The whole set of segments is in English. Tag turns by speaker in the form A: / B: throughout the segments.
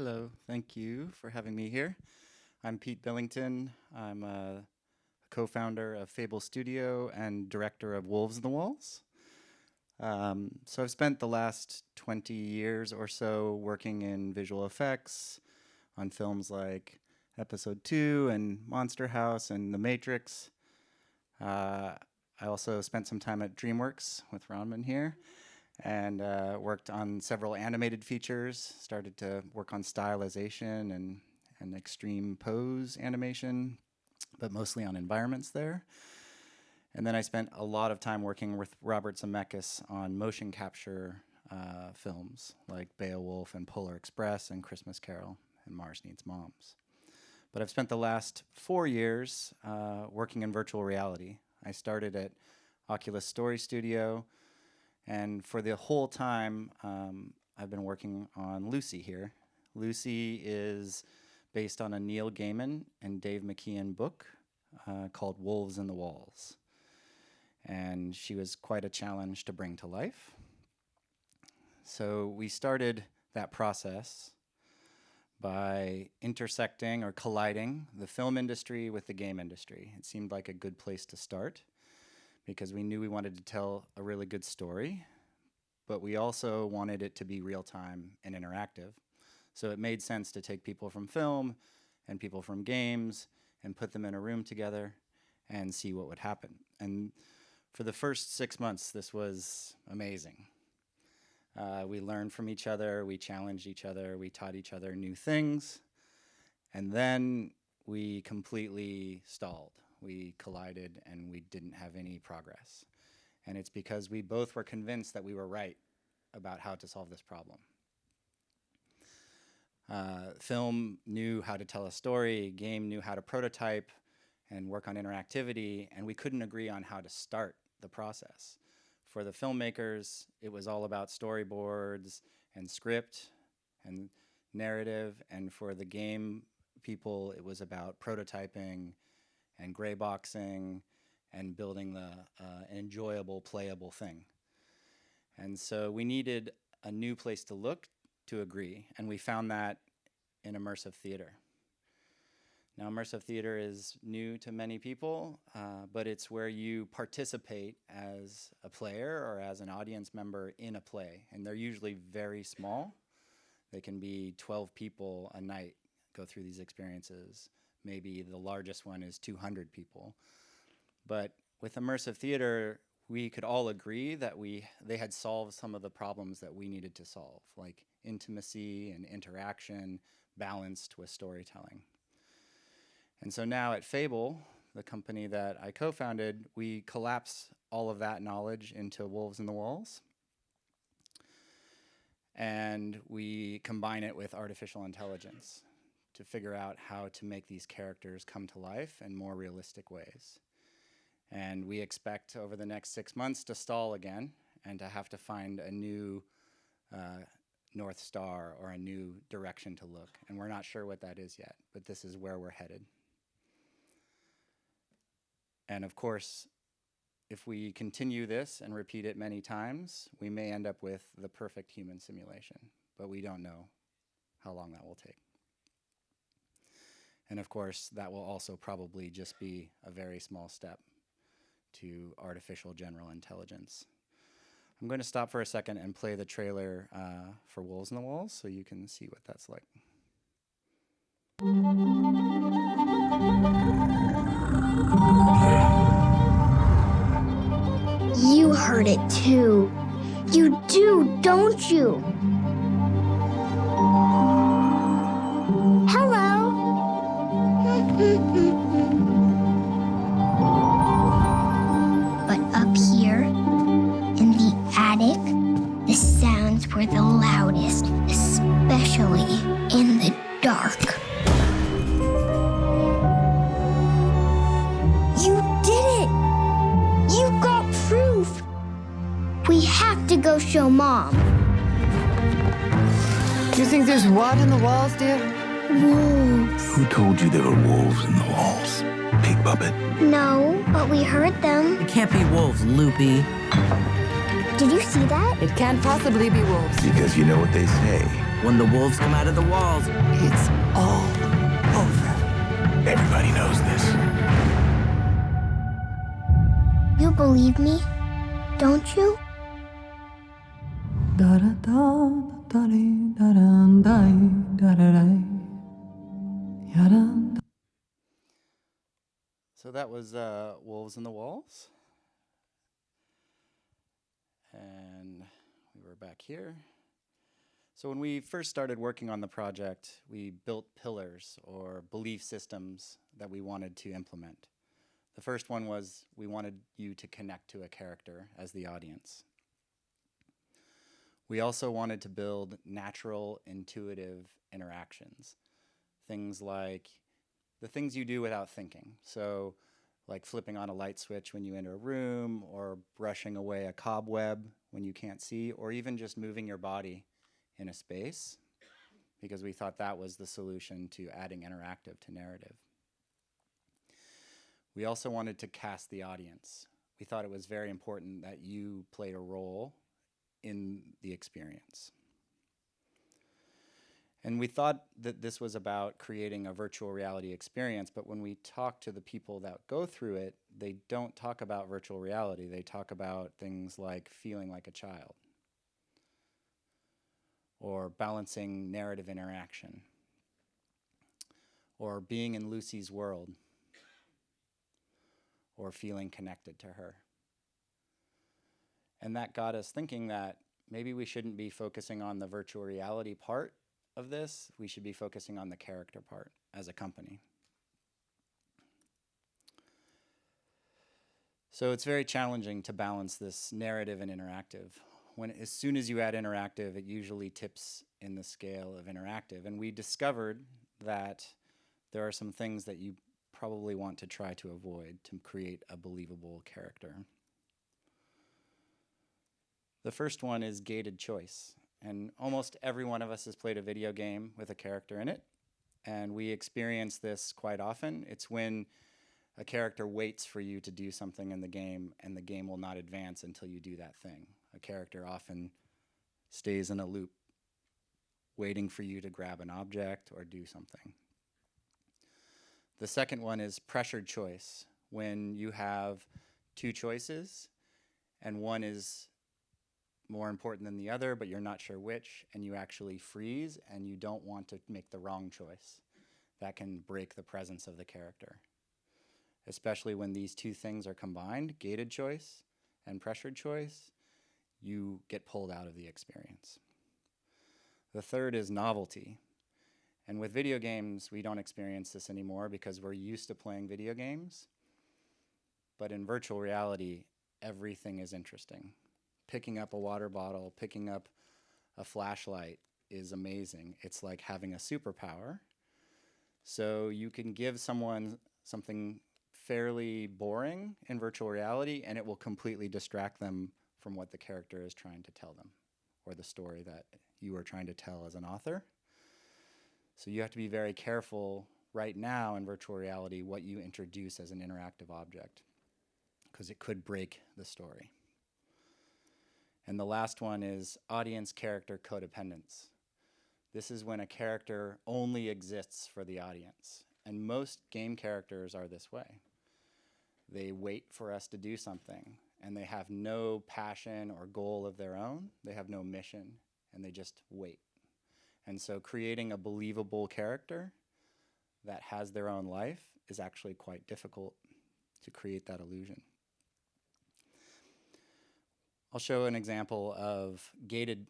A: Hello, thank you for having me here. I'm Pete Billington. I'm a co-founder of Fable Studio and director of Wolves in the Walls. So I've spent the last 20 years or so working in visual effects on films like Episode 2 and Monster House and The Matrix. I also spent some time at DreamWorks with Ronman here and worked on several animated features, started to work on stylization and extreme pose animation, but mostly on environments there. And then I spent a lot of time working with Robert Zemeckis on motion capture films like Beowulf and Polar Express and Christmas Carol and Mars Needs Moms. But I've spent the last 4 years working in virtual reality. I started at Oculus Story Studio, and for the whole time I've been working on Lucy here. Lucy is based on a Neil Gaiman and Dave McKeon book called Wolves in the Walls. And she was quite a challenge to bring to life. So we started that process by intersecting or colliding the film industry with the game industry. It seemed like a good place to start because we knew we wanted to tell a really good story, but we also wanted it to be real-time and interactive. So it made sense to take people from film and people from games and put them in a room together and see what would happen. And for the first 6 months, this was amazing. We learned from each other, we challenged each other, we taught each other new things, and then we completely stalled. We collided and we didn't have any progress. And it's because we both were convinced that we were right about how to solve this problem. Film knew how to tell a story, game knew how to prototype and work on interactivity, and we couldn't agree on how to start the process. For the filmmakers, it was all about storyboards and script and narrative, and for the game people, it was about prototyping and gray boxing and building an enjoyable, playable thing. And so we needed a new place to look to agree, and we found that in immersive theater. Now, immersive theater is new to many people, but it's where you participate as a player or as an audience member in a play, and they're usually very small. They can be 12 people a night go through these experiences. Maybe the largest one is 200 people. But with immersive theater, we could all agree that they had solved some of the problems that we needed to solve, like intimacy and interaction balanced with storytelling. And so now at Fable, the company that I co-founded, we collapse all of that knowledge into Wolves in the Walls. And we combine it with artificial intelligence to figure out how to make these characters come to life in more realistic ways. And we expect over the next 6 months to stall again and to have to find a new North Star or a new direction to look. And we're not sure what that is yet, but this is where we're headed. And of course, if we continue this and repeat it many times, we may end up with the perfect human simulation, but we don't know how long that will take. And of course, that will also probably just be a very small step to artificial general intelligence. I'm going to stop for a second and play the trailer for Wolves in the Walls so you can see what that's like.
B: You heard it too. You do, don't you? Hello. But up here, in the attic, the sounds were the loudest, especially in the dark. You did it! You got proof! We have to go show Mom.
C: You think there's what in the walls, dear?
B: Wolves.
D: Who told you there were wolves in the walls? Pig puppet.
B: No, but we heard them.
E: It can't be wolves, loopy.
B: Did you see that?
C: It can't possibly be wolves.
D: Because you know what they say.
E: When the wolves come out of the walls,
C: It's all over.
D: Everybody knows this.
B: You believe me, don't you?
C: Da da da da da da da da da da.
A: So that was Wolves in the Walls. And we were back here. So when we first started working on the project, we built pillars or belief systems that we wanted to implement. The first one was we wanted you to connect to a character as the audience. We also wanted to build natural, intuitive interactions. Things like the things you do without thinking. So like flipping on a light switch when you enter a room, or brushing away a cobweb when you can't see, or even just moving your body in a space, because we thought that was the solution to adding interactive to narrative. We also wanted to cast the audience. We thought it was very important that you played a role in the experience. And we thought that this was about creating a virtual reality experience, but when we talk to the people that go through it, they don't talk about virtual reality. They talk about things like feeling like a child, or balancing narrative interaction, or being in Lucy's world, or feeling connected to her. And that got us thinking that maybe we shouldn't be focusing on the virtual reality part of this. We should be focusing on the character part as a company. So it's very challenging to balance this narrative and interactive. As soon as you add interactive, it usually tips in the scale of interactive. And we discovered that there are some things that you probably want to try to avoid to create a believable character. The first one is gated choice. And almost every one of us has played a video game with a character in it. And we experience this quite often. It's when a character waits for you to do something in the game, and the game will not advance until you do that thing. A character often stays in a loop, waiting for you to grab an object or do something. The second one is pressured choice, when you have two choices and one is more important than the other, but you're not sure which, and you actually freeze and you don't want to make the wrong choice. That can break the presence of the character, especially when these two things are combined, gated choice and pressured choice. You get pulled out of the experience. The third is novelty. And with video games, we don't experience this anymore because we're used to playing video games. But in virtual reality, everything is interesting. Picking up a water bottle, picking up a flashlight is amazing. It's like having a superpower. So you can give someone something fairly boring in virtual reality, and it will completely distract them from what the character is trying to tell them, or the story that you are trying to tell as an author. So you have to be very careful right now in virtual reality what you introduce as an interactive object, because it could break the story. And the last one is audience-character codependence. This is when a character only exists for the audience. And most game characters are this way. They wait for us to do something, and they have no passion or goal of their own. They have no mission, and they just wait. And so creating a believable character that has their own life is actually quite difficult to create that illusion. I'll show an example of gated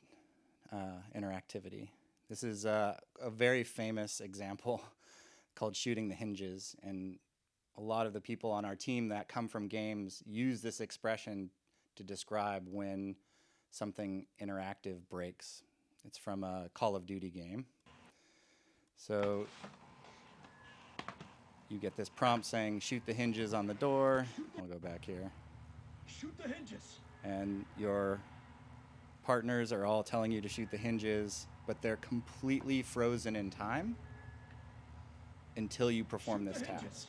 A: interactivity. This is a very famous example called shooting the hinges, and a lot of the people on our team that come from games use this expression to describe when something interactive breaks. It's from a Call of Duty game. So you get this prompt saying, shoot the hinges on the door. I'll go back here.
D: Shoot the hinges.
A: And your partners are all telling you to shoot the hinges, but they're completely frozen in time until you perform this task.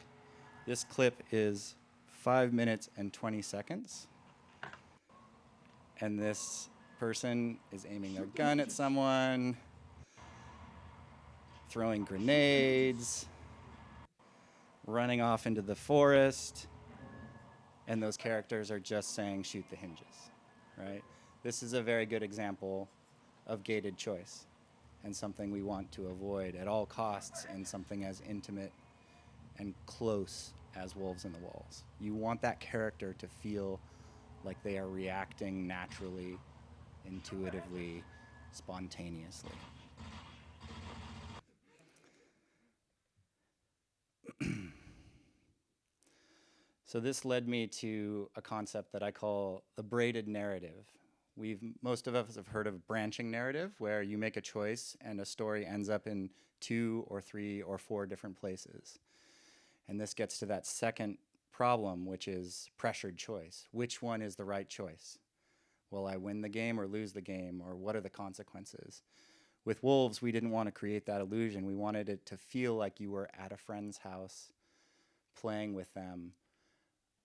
A: This clip is 5 minutes and 20 seconds. And this person is aiming their gun at someone. throwing grenades, running off into the forest, and those characters are just saying, shoot the hinges, right? This is a very good example of gated choice and something we want to avoid at all costs in something as intimate and close as Wolves in the Walls. You want that character to feel like they are reacting naturally, intuitively, spontaneously. So this led me to a concept that I call the braided narrative. Most of us have heard of branching narrative, where you make a choice and a story ends up in 2 or 3 or 4 different places. And this gets to that second problem, which is pressured choice. Which one is the right choice? Will I win the game or lose the game, or what are the consequences? With Wolves, we didn't want to create that illusion. We wanted it to feel like you were at a friend's house, playing with them,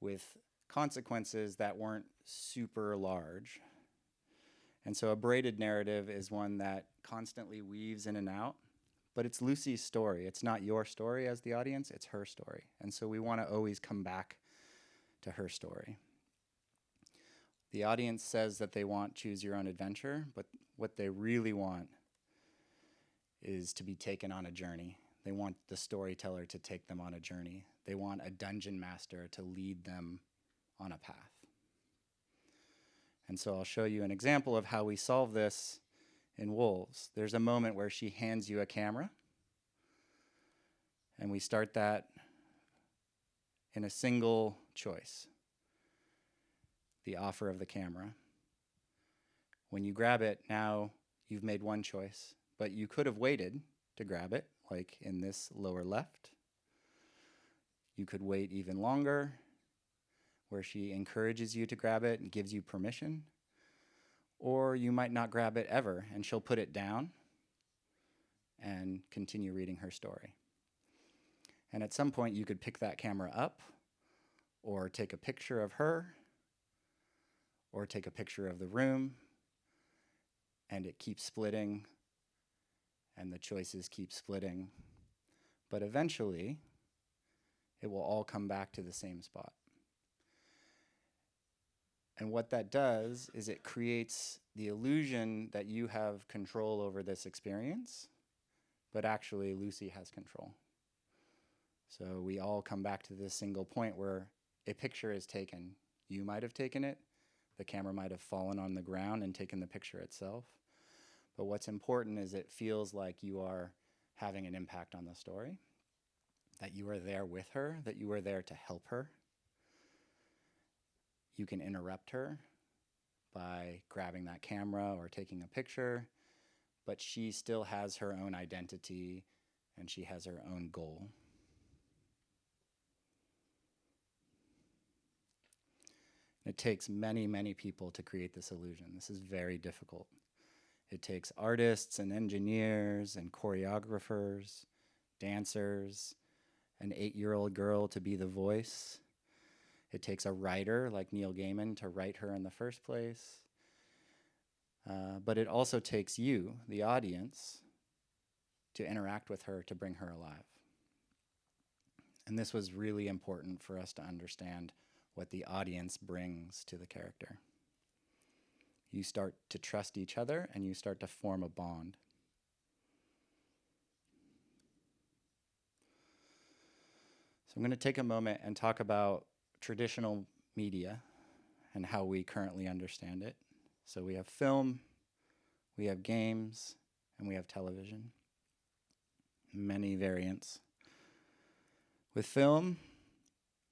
A: with consequences that weren't super large. And so a braided narrative is one that constantly weaves in and out, but it's Lucy's story. It's not your story as the audience, it's her story. And so we want to always come back to her story. The audience says that they want choose your own adventure, but what they really want is to be taken on a journey. They want the storyteller to take them on a journey. They want a dungeon master to lead them on a path. And so I'll show you an example of how we solve this in Wolves. There's a moment where she hands you a camera, and we start that in a single choice, the offer of the camera. When you grab it, now you've made one choice, but you could have waited to grab it, like in this lower left. You could wait even longer, where she encourages you to grab it and gives you permission. Or you might not grab it ever, and she'll put it down and continue reading her story. And at some point, you could pick that camera up, or take a picture of her, or take a picture of the room, and it keeps splitting, and the choices keep splitting. But eventually, it will all come back to the same spot. And what that does is it creates the illusion that you have control over this experience, but actually Lucy has control. So we all come back to this single point where a picture is taken. You might have taken it, the camera might have fallen on the ground and taken the picture itself. But what's important is it feels like you are having an impact on the story, that you are there with her, that you are there to help her. You can interrupt her by grabbing that camera or taking a picture, but she still has her own identity and she has her own goal. It takes many, many people to create this illusion. This is very difficult. It takes artists and engineers and choreographers, dancers, an 8-year-old girl to be the voice. It takes a writer like Neil Gaiman to write her in the first place. But it also takes you, the audience, to interact with her to bring her alive. And this was really important for us to understand what the audience brings to the character. You start to trust each other and you start to form a bond. So I'm going to take a moment and talk about traditional media and how we currently understand it. So we have film, we have games, and we have television. Many variants. With film,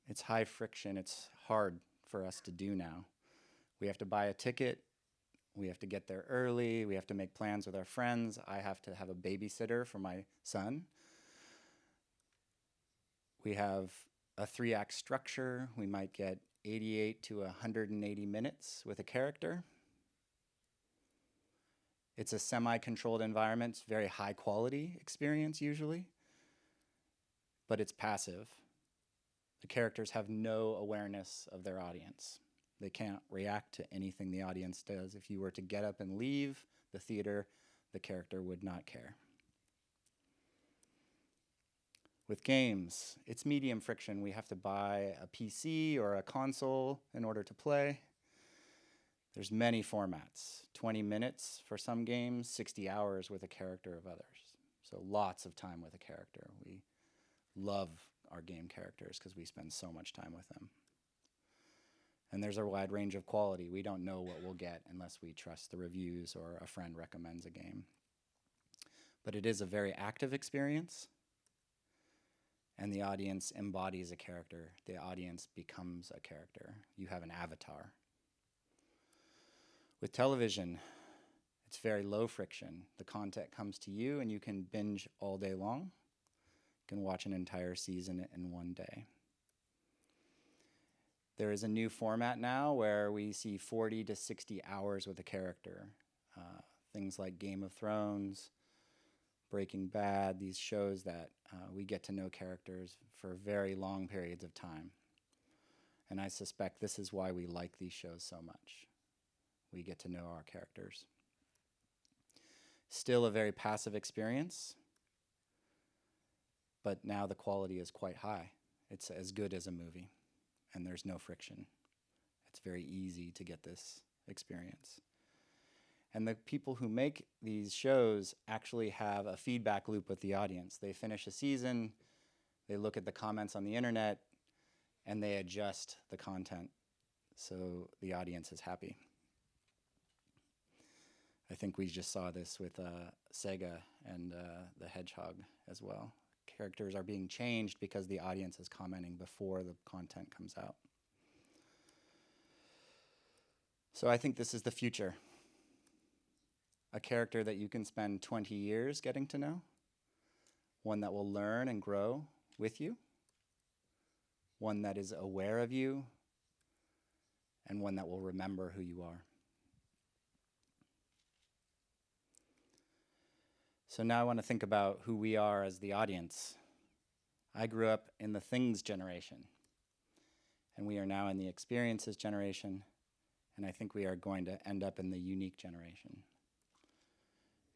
A: it's high friction. It's hard for us to do now. We have to buy a ticket. We have to get there early. We have to make plans with our friends. I have to have a babysitter for my son. We have a 3-act structure. We might get 88 to 180 minutes with a character. It's a semi-controlled environment. It's very high quality experience usually, but it's passive. The characters have no awareness of their audience. They can't react to anything the audience does. If you were to get up and leave the theater, the character would not care. With games, it's medium friction. We have to buy a PC or a console in order to play. There's many formats, 20 minutes for some games, 60 hours with a character of others. So lots of time with a character. We love our game characters because we spend so much time with them. And there's a wide range of quality. We don't know what we'll get unless we trust the reviews or a friend recommends a game. But it is a very active experience, and the audience embodies a character. The audience becomes a character. You have an avatar. With television, it's very low friction. The content comes to you and you can binge all day long. You can watch an entire season in one day. There is a new format now where we see 40 to 60 hours with a character. Things like Game of Thrones, Breaking Bad, these shows that we get to know characters for very long periods of time. And I suspect this is why we like these shows so much. We get to know our characters. Still a very passive experience, but now the quality is quite high. It's as good as a movie, and there's no friction. It's very easy to get this experience. And the people who make these shows actually have a feedback loop with the audience. They finish a season, they look at the comments on the internet, and they adjust the content so the audience is happy. I think we just saw this with Sega and the Hedgehog as well. Characters are being changed because the audience is commenting before the content comes out. So I think this is the future. A character that you can spend 20 years getting to know, one that will learn and grow with you, one that is aware of you, and one that will remember who you are. So now I want to think about who we are as the audience. I grew up in the things generation, and we are now in the experiences generation, and I think we are going to end up in the unique generation.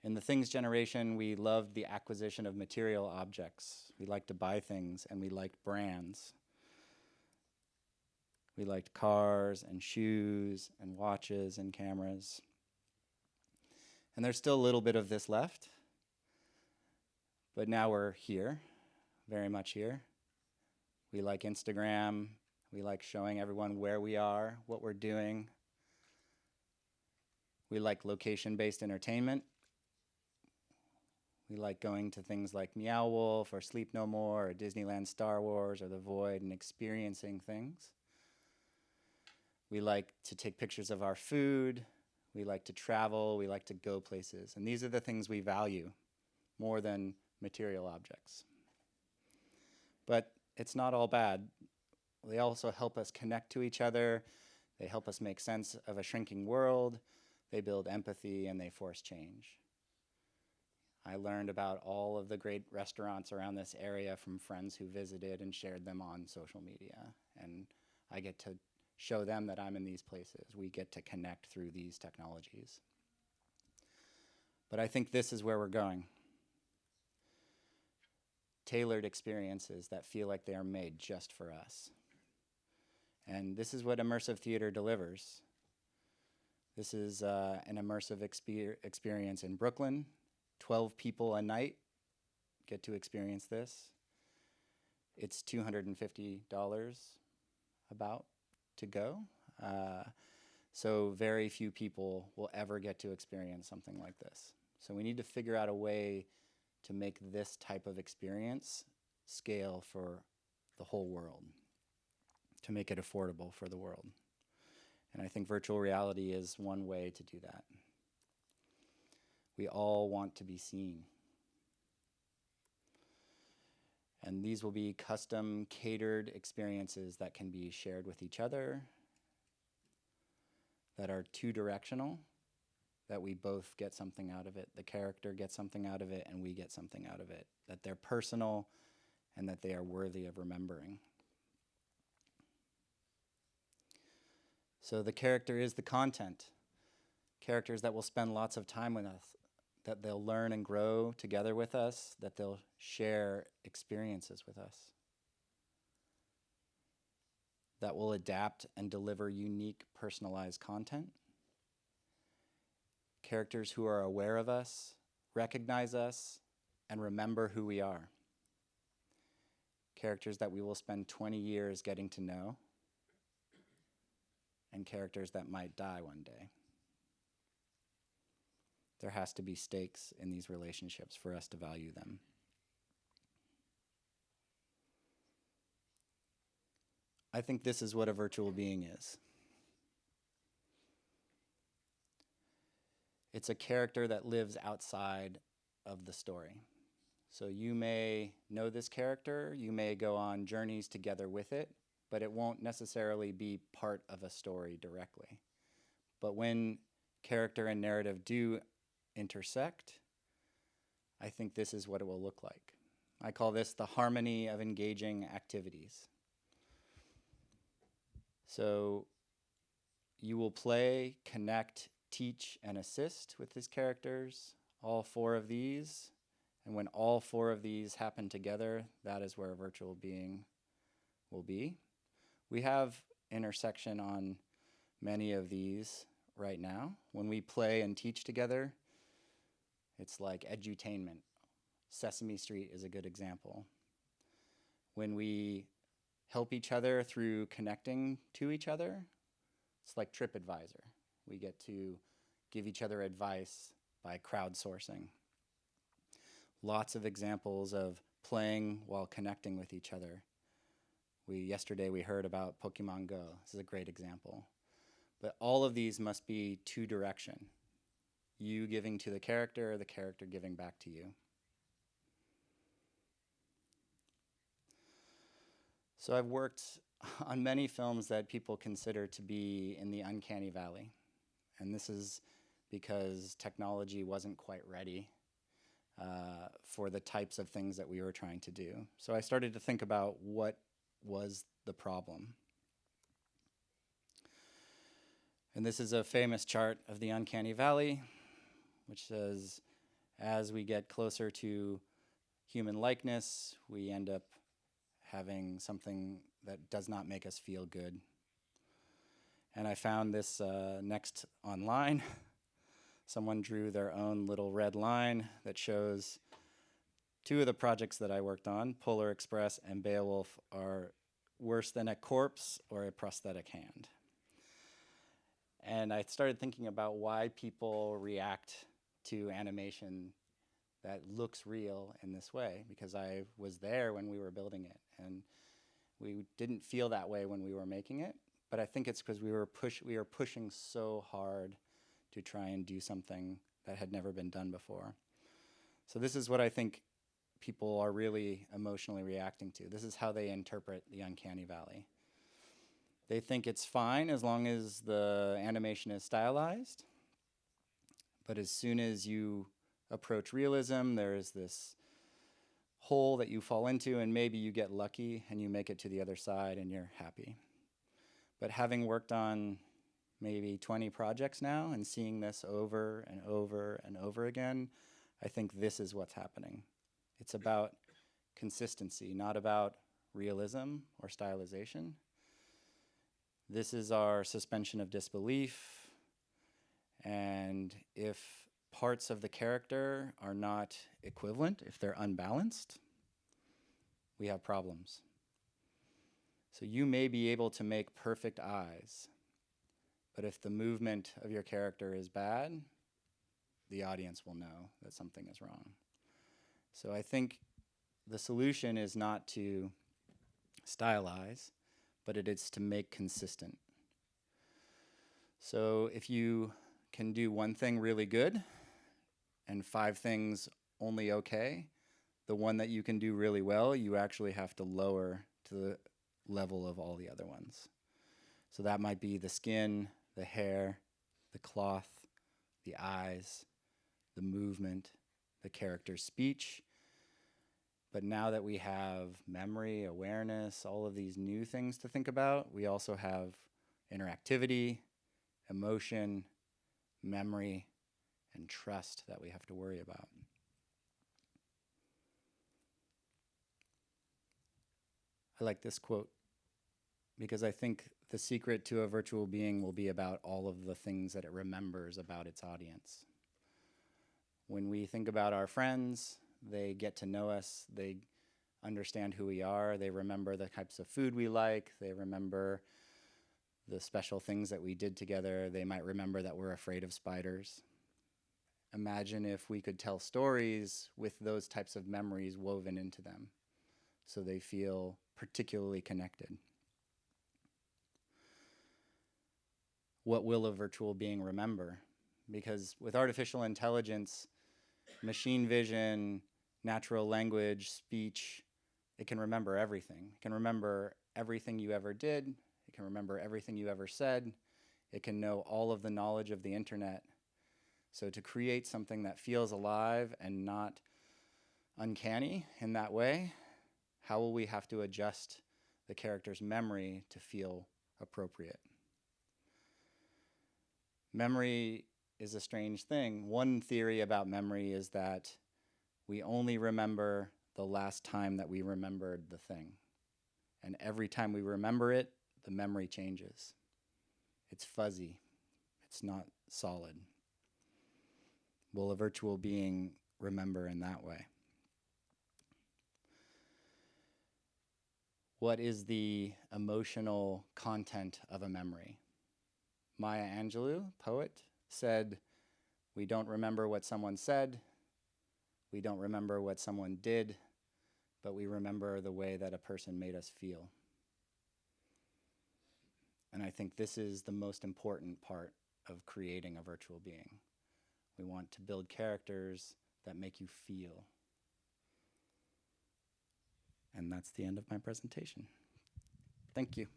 A: In the things generation, we loved the acquisition of material objects. We liked to buy things, and we liked brands. We liked cars and shoes and watches and cameras. And there's still a little bit of this left. But now we're here, very much here. We like Instagram. We like showing everyone where we are, what we're doing. We like location-based entertainment. We like going to things like Meow Wolf or Sleep No More or Disneyland Star Wars or The Void and experiencing things. We like to take pictures of our food. We like to travel. We like to go places. And these are the things we value more than material objects. But it's not all bad. They also help us connect to each other. They help us make sense of a shrinking world. They build empathy and they force change. I learned about all of the great restaurants around this area from friends who visited and shared them on social media. And I get to show them that I'm in these places. We get to connect through these technologies. But I think this is where we're going. Tailored experiences that feel like they are made just for us. And this is what immersive theater delivers. This is an immersive experience in Brooklyn. 12 people a night get to experience this. It's $250 about to go. So very few people will ever get to experience something like this. So we need to figure out a way to make this type of experience scale for the whole world, to make it affordable for the world. And I think virtual reality is one way to do that. We all want to be seen. And these will be custom catered experiences that can be shared with each other, that are two-directional, that we both get something out of it. The character gets something out of it and we get something out of it. That they're personal and that they are worthy of remembering. So the character is the content. Characters that will spend lots of time with us. that they'll learn and grow together with us, that they'll share experiences with us, that will adapt and deliver unique, personalized content. Characters who are aware of us, recognize us, and remember who we are. Characters that we will spend 20 years getting to know, and characters that might die one day. There has to be stakes in these relationships for us to value them. I think this is what a virtual being is. It's a character that lives outside of the story. So you may know this character, you may go on journeys together with it, but it won't necessarily be part of a story directly. But when character and narrative do intersect, I think this is what it will look like. I call this the harmony of engaging activities. So you will play, connect, teach, and assist with these characters, all 4 of these. And when all 4 of these happen together, that is where a virtual being will be. We have intersection on many of these right now. When we play and teach together, it's like edutainment. Sesame Street is a good example. When we help each other through connecting to each other, it's like TripAdvisor. We get to give each other advice by crowdsourcing. Lots of examples of playing while connecting with each other. Yesterday we heard about Pokemon Go. This is a great example. But all of these must be 2-direction. You giving to the character giving back to you. So I've worked on many films that people consider to be in the uncanny valley. And this is because technology wasn't quite ready for the types of things that we were trying to do. So I started to think about what was the problem. And this is a famous chart of the uncanny valley, which says as we get closer to human likeness, we end up having something that does not make us feel good. And I found this next online. Someone drew their own little red line that shows 2 of the projects that I worked on, Polar Express and Beowulf, are worse than a corpse or a prosthetic hand. And I started thinking about why people react to animation that looks real in this way, because I was there when we were building it, and we didn't feel that way when we were making it. But I think it's because we were pushing so hard to try and do something that had never been done before. So this is what I think people are really emotionally reacting to. This is how they interpret the uncanny valley. They think it's fine as long as the animation is stylized, but as soon as you approach realism, there's this hole that you fall into, and maybe you get lucky and you make it to the other side and you're happy. But having worked on maybe 20 projects now and seeing this over and over and over again, I think this is what's happening. It's about consistency, not about realism or stylization. This is our suspension of disbelief, and if parts of the character are not equivalent, if they're unbalanced, we have problems. So you may be able to make perfect eyes, but if the movement of your character is bad, the audience will know that something is wrong. So I think the solution is not to stylize, but it is to make consistent. So if you can do one thing really good and 5 things only okay, the one that you can do really well, you actually have to lower to the level of all the other ones. So that might be the skin, the hair, the cloth, the eyes, the movement, the character's speech. But now that we have memory, awareness, all of these new things to think about, we also have interactivity, emotion, memory, and trust that we have to worry about. I like this quote because I think the secret to a virtual being will be about all of the things that it remembers about its audience. When we think about our friends, they get to know us, they understand who we are, they remember the types of food we like, they remember the special things that we did together, they might remember that we're afraid of spiders. Imagine if we could tell stories with those types of memories woven into them, so they feel particularly connected. What will a virtual being remember? Because with artificial intelligence, machine vision, natural language, speech, it can remember everything. It can remember everything you ever did. It can remember everything you ever said. It can know all of the knowledge of the internet. So to create something that feels alive and not uncanny in that way, how will we have to adjust the character's memory to feel appropriate? Memory is a strange thing. One theory about memory is that we only remember the last time that we remembered the thing. And every time we remember it, the memory changes. It's fuzzy. It's not solid. Will a virtual being remember in that way? What is the emotional content of a memory? Maya Angelou, poet, said, "We don't remember what someone said, we don't remember what someone did, but we remember the way that a person made us feel." And I think this is the most important part of creating a virtual being. We want to build characters that make you feel. And that's the end of my presentation. Thank you.